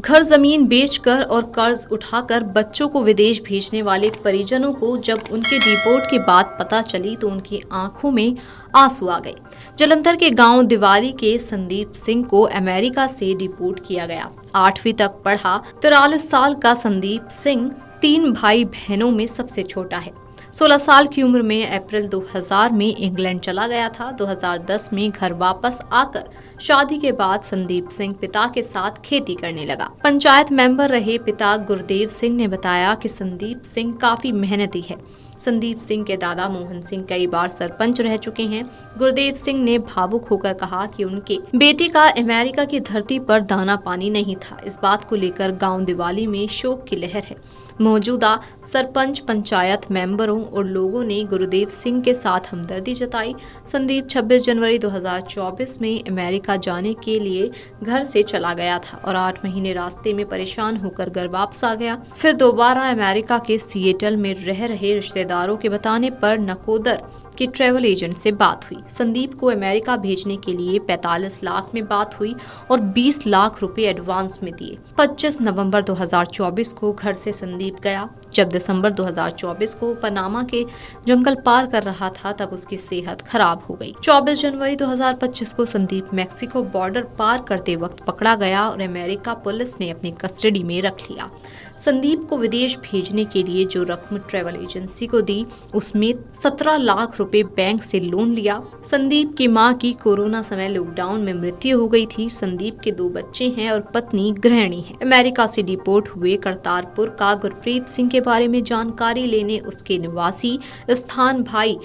घर जमीन बेचकर और कर्ज उठाकर बच्चों को विदेश भेजने वाले परिजनों को जब उनके रिपोर्ट की बात पता चली तो उनकी आंखों में आंसू आ गए। जालंधर के गांव दिवाली के संदीप सिंह को अमेरिका से डिपोर्ट किया गया। 8वीं तक पढ़ा 43 साल का संदीप सिंह 3 भाई बहनों में सबसे छोटा है। 16 साल की उम्र में अप्रैल 2000 में इंग्लैंड चला गया था। 2010 में घर वापस आकर शादी के बाद संदीप सिंह पिता के साथ खेती करने लगा। पंचायत मेंबर रहे पिता गुरदेव सिंह ने बताया कि संदीप सिंह काफी मेहनती है। संदीप सिंह के दादा मोहन सिंह कई बार सरपंच रह चुके हैं। गुरदेव सिंह ने भावुक होकर कहा कि उनके बेटे का अमेरिका की धरती पर दाना पानी नहीं था। इस बात को लेकर गांव दिवाली में शोक की लहर है। मौजूदा सरपंच, पंचायत मेंबरों और लोगों ने गुरदेव सिंह के साथ हमदर्दी जताई। संदीप 26 जनवरी 2024 में अमेरिका जाने के लिए घर से चला गया था और 8 महीने रास्ते में परेशान होकर घर वापस आ गया। फिर दोबारा अमेरिका के सिएटल में रह रहे रिश्तेदारों के बताने पर नकोदर के ट्रैवल एजेंट से बात हुई। संदीप को अमेरिका भेजने के लिए 45 लाख में बात हुई और 20 लाख रुपए एडवांस में दिए। 25 नवंबर 2024 को घर से संदीप गया। जब दिसंबर 2024 को पनामा के जंगल पार कर रहा था तब उसकी सेहत खराब हो गई। 24 जनवरी 2025 को संदीप मैक्सिको बॉर्डर पार करते वक्त पकड़ा गया और अमेरिका पुलिस ने अपनी कस्टडी में रख लिया। संदीप को विदेश भेजने के लिए जो रकम ट्रैवल एजेंसी को दी उसमें 17 लाख रुपए बैंक से लोन लिया। संदीप की मां की कोरोना समय लॉकडाउन में मृत्यु हो गई थी। संदीप के 2 बच्चे हैं और पत्नी गृहिणी है। अमेरिका से डिपोर्ट हुए करतारपुर का गुरप्रीत सिंह के बारे में जानकारी लेने उसके निवासी स्थान भाई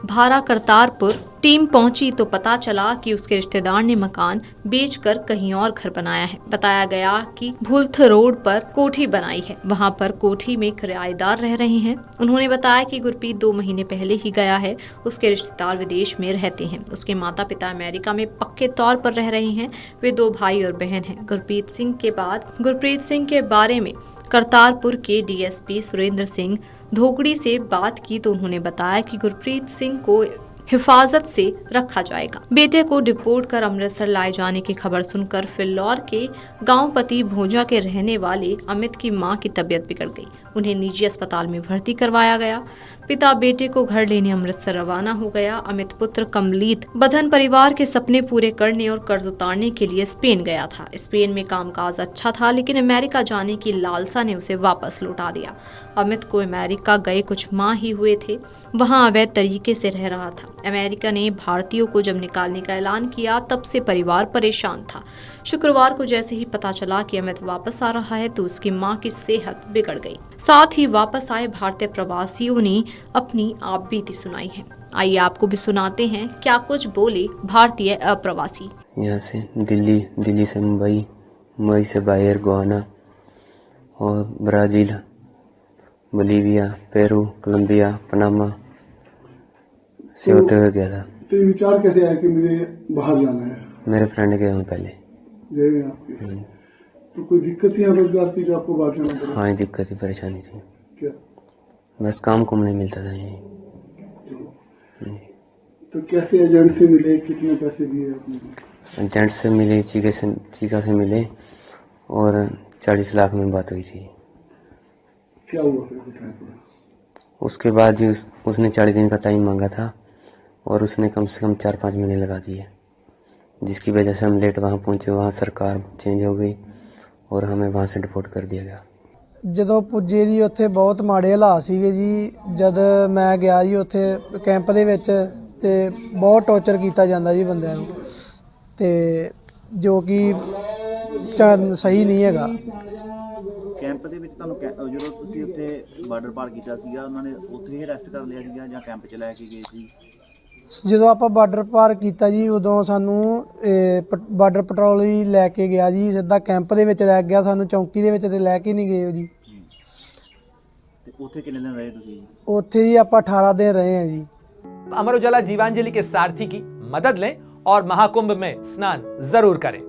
भारा करतारपुर टीम पहुंची तो पता चला कि उसके रिश्तेदार ने मकान बेचकर कहीं और घर बनाया है। बताया गया कि भूलथ रोड पर कोठी बनाई है, वहां पर कोठी में किराएदार रह रहे हैं। उन्होंने बताया कि गुरप्रीत 2 महीने पहले ही गया है। उसके रिश्तेदार विदेश में रहते हैं। उसके माता पिता अमेरिका में पक्के तौर पर रह रहे हैं। वे 2 भाई और बहन हैं। गुरप्रीत सिंह के बारे में करतारपुर के डीएसपी सुरेंद्र सिंह धोकड़ी से बात की तो उन्होंने बताया कि गुरप्रीत सिंह को हिफाजत से रखा जाएगा। बेटे को डिपोर्ट कर अमृतसर लाए जाने की खबर सुनकर फिल्लौर के गांव पति भोजा के रहने वाले अमित की मां की तबीयत बिगड़ गई। उन्हें निजी अस्पताल में भर्ती करवाया गया। पिता बेटे को घर लेने अमृतसर रवाना हो गया। अमित पुत्र कमलीत बधन परिवार के सपने पूरे करने और कर्ज उतारने के लिए स्पेन गया था। स्पेन में कामकाज अच्छा था लेकिन अमेरिका जाने की लालसा ने उसे वापस लौटा दिया। अमित को अमेरिका गए कुछ माह ही हुए थे। वहां अवैध तरीके से रह रहा था। अमेरिका ने भारतीयों को जब निकालने का ऐलान किया तब से परिवार परेशान था। शुक्रवार को जैसे ही पता चला कि अमित वापस आ रहा है तो उसकी मां की सेहत बिगड़ गई। साथ ही वापस आए भारतीय प्रवासियों ने अपनी आप बीती सुनाई है। आइए आपको भी सुनाते हैं क्या कुछ बोले भारतीय अप्रवासी। यहाँ से दिल्ली से मुंबई से बाहर गोवाना और Brazil, Bolivia, Peru, Colombia, Panama से होते हुए गया था। तो ये विचार कैसे आया कि मुझे बाहर जाना है? मेरे फ्रेंड गए हुए पहले। गए आपके? तो कोई दिक्कत थी रोजगार की जो आपको बाहर जाना पड़ा? हाँ, दिक्कत थी, परेशानी थी। क्या? बस काम को नहीं मिलता था यहीं। तो कैसे एजेंट से मिले, कितने पैसे दिए आपने? एजेंट से मिले, चीका से मिले और 40 लाख में बात हुई थी। क्या हुआ फिर बताएं थोड़ा। उसके बाद ही उसने 40 दिन का टाइम मांगा था और उसने कम से कम 4-5 महीने लगा दिए, जिसकी वजह से हम लेट वहाँ पहुँचे। वहाँ सरकार चेंज हो गई और हमें वहाँ से डिपोर्ट कर दिया गया। ਜਦੋਂ ਪੁੱਜੇ ਜੀ ਉੱਥੇ ਬਹੁਤ ਮਾੜੇ ਹਾਲਾਤ ਸੀਗੇ ਜੀ। ਜਦ ਮੈਂ ਗਿਆ ਜੀ ਉੱਥੇ ਕੈਂਪ ਦੇ ਵਿੱਚ ਤੇ ਬਹੁਤ ਟੌਰਚਰ ਕੀਤਾ ਜਾਂਦਾ ਜੀ ਬੰਦਿਆਂ ਨੂੰ, ਤੇ ਜੋ ਕਿ ਸਹੀ ਨਹੀਂ ਹੈਗਾ। ਕੈਂਪ ਦੇ ਵਿੱਚ ਤੁਹਾਨੂੰ ਜਦੋਂ ਤੁਸੀਂ ਉੱਥੇ ਬਾਰਡਰ ਪਾਰ ਕੀਤਾ ਸੀਗਾ ਉਹਨਾਂ ਨੇ ਉੱਥੇ ਹੀ ਅਰੈਸਟ ਕਰ ਲਿਆ ਸੀਗਾ ਜਾਂ ਕੈਂਪ 'ਚ ਲੈ ਕੇ ਗਏ ਸੀ? ਜਦੋਂ ਆਪਾਂ ਬਾਰਡਰ ਪਾਰ ਕੀਤਾ ਜੀ ਉਦੋਂ ਸਾਨੂੰ ਬਾਰਡਰ ਪੈਟਰੋਲ ਲੈ ਕੇ ਗਿਆ ਜੀ, ਸਿੱਧਾ ਕੈਂਪ ਦੇ ਵਿੱਚ ਲੈ ਗਿਆ। ਸਾਨੂੰ ਚੌਂਕੀ ਦੇ ਵਿੱਚ ਤੇ ਲੈ ਕੇ ਨਹੀਂ ਗਏ ਜੀ। ਤੇ ਉੱਥੇ ਕਿੰਨੇ ਦਿਨ ਰਹੇ ਤੁਸੀਂ? ਉੱਥੇ ਜੀ ਆਪਾਂ 18 दिन रहे हैं जी। अमर उजाला जीवांजलि के सारथी की मदद लें और महाकुंभ में स्नान जरूर करें।